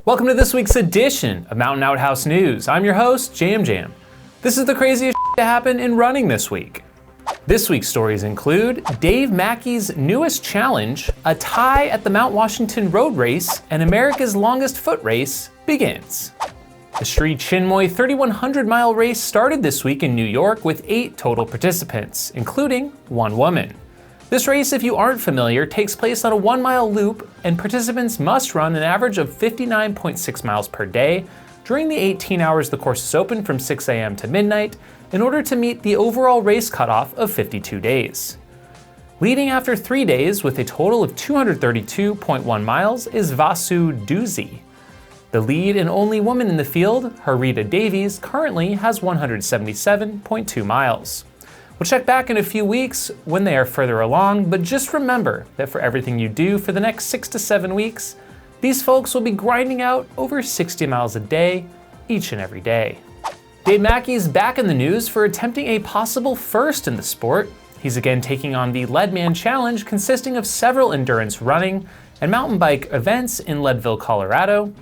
Welcome to this week's edition of Mountain Outhouse News. I'm your host, Jam. This is the craziest to happen in running this week. This week's stories include Dave Mackey's newest challenge, a tie at the Mount Washington Road Race, and America's longest foot race begins. The Sri Chinmoy 3,100-mile race started this week in New York with 8 total participants, including 1 woman. This race, if you aren't familiar, takes place on a 1-mile loop, and participants must run an average of 59.6 miles per day during the 18 hours the course is open from 6 a.m. to midnight in order to meet the overall race cutoff of 52 days. Leading after 3 days with a total of 232.1 miles is Vasu Doozy. The lead and only woman in the field, Harita Davies, currently has 177.2 miles. We'll check back in a few weeks when they are further along, but just remember that for everything you do for the next 6 to 7 weeks, these folks will be grinding out over 60 miles a day, each and every day. Dave Mackey's back in the news for attempting a possible first in the sport. He's again taking on the Leadman Challenge, consisting of several endurance running and mountain bike events in Leadville, Colorado,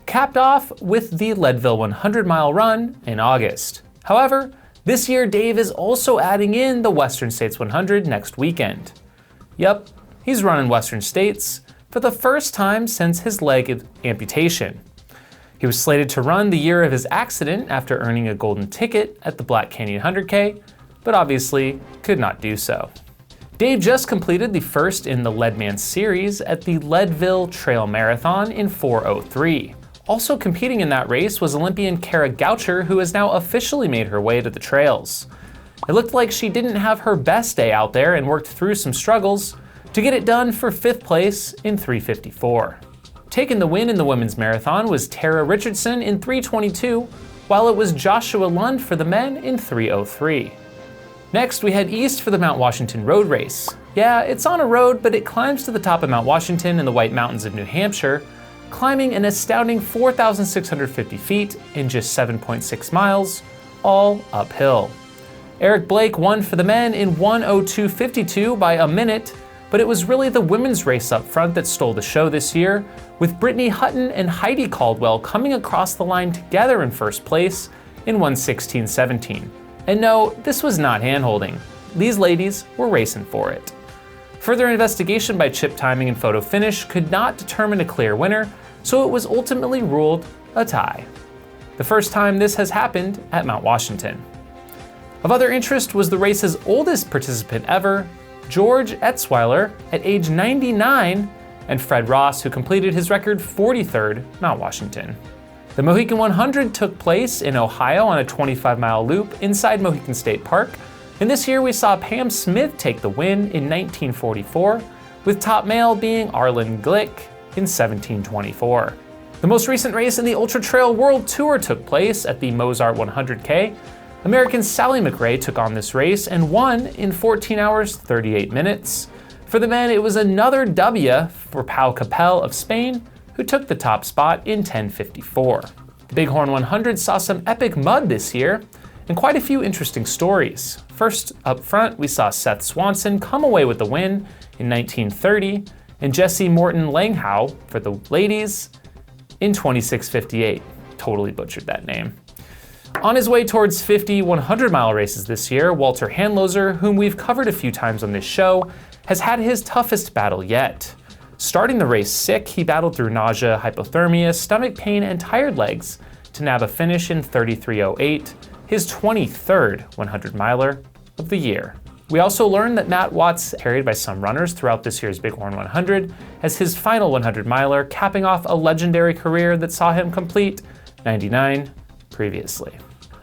capped off with the Leadville 100-mile run in August. However, this year, Dave is also adding in the Western States 100 next weekend. Yep, he's running Western States for the first time since his leg amputation. He was slated to run the year of his accident after earning a golden ticket at the Black Canyon 100K, but obviously could not do so. Dave just completed the first in the Leadman series at the Leadville Trail Marathon in 4:03. Also competing in that race was Olympian Goucher, who has now officially made her way to the trails. It looked like she didn't have her best day out there and worked through some struggles to get it done for 5th place in 3:54. Taking the win in the women's marathon was Tara Richardson in 3:22, while it was Joshua Lund for the men in 3:03. Next, we head east for the Mount Washington Road Race. Yeah, it's on a road, but it climbs to the top of Mount Washington in the White Mountains of New Hampshire, climbing an astounding 4,650 feet in just 7.6 miles, all uphill. Eric Blake won for the men in 1:02.52 by a minute, but it was really the women's race up front that stole the show this year, with Brittany Hutton and Heidi Caldwell coming across the line together in first place in 1:16.17. And no, this was not handholding. These ladies were racing for it. Further investigation by chip timing and photo finish could not determine a clear winner, so it was ultimately ruled a tie. The first time this has happened at Mount Washington. Of other interest was the race's oldest participant ever, George Etzweiler, at age 99, and Fred Ross, who completed his record 43rd Mount Washington. The Mohican 100 took place in Ohio on a 25-mile loop inside Mohican State Park, and this year we saw Pam Smith take the win in 1944, with top male being Arlen Glick in 1724. The most recent race in the Ultra Trail World Tour took place at the Mozart 100K. American Sally McRae took on this race and won in 14 hours 38 minutes. For the men, it was another W for Pau Capel of Spain, who took the top spot in 10:54. The Bighorn 100 saw some epic mud this year, and quite a few interesting stories. First, up front, we saw Seth Swanson come away with the win in 1930, and Jessie Morton Langhow for the ladies in 26:58. Totally butchered that name. On his way towards 50 100-mile races this year, Walter Handloser, whom we've covered a few times on this show, has had his toughest battle yet. Starting the race sick, he battled through nausea, hypothermia, stomach pain, and tired legs to nab a finish in 33:08, his 23rd 100-miler of the year. We also learned that Matt Watts, carried by some runners throughout this year's Bighorn 100, as his final 100-miler, capping off a legendary career that saw him complete 99 previously.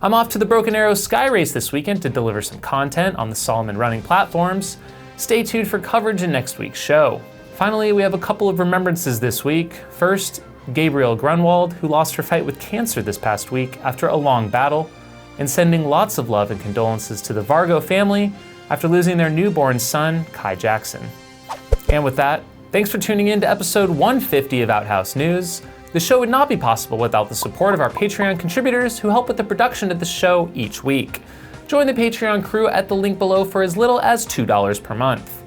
I'm off to the Broken Arrow Skyrace this weekend to deliver some content on the Solomon running platforms. Stay tuned for coverage in next week's show. Finally, we have a couple of remembrances this week. First, Gabrielle Grunewald, who lost her fight with cancer this past week after a long battle, and sending lots of love and condolences to the Vargo family after losing their newborn son, Kai Jackson. And with that, thanks for tuning in to episode 150 of Outhouse News. The show would not be possible without the support of our Patreon contributors who help with the production of the show each week. Join the Patreon crew at the link below for as little as $2 per month.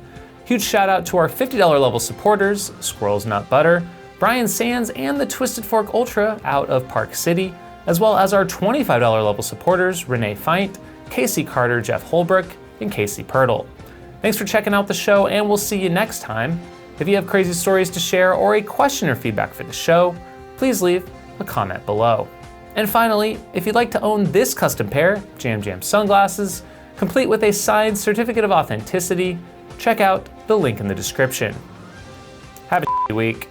Huge shout out to our $50 level supporters, Squirrels Nut Butter, Brian Sands and the Twisted Fork Ultra out of Park City, as well as our $25 level supporters Renee Feint, Casey Carter, Jeff Holbrook, and Casey Pirtle. Thanks for checking out the show, and we'll see you next time. If you have crazy stories to share or a question or feedback for the show, please leave a comment below. And finally, if you'd like to own this custom pair of Jam Jam sunglasses, complete with a signed certificate of authenticity, check out the link in the description. Have a week.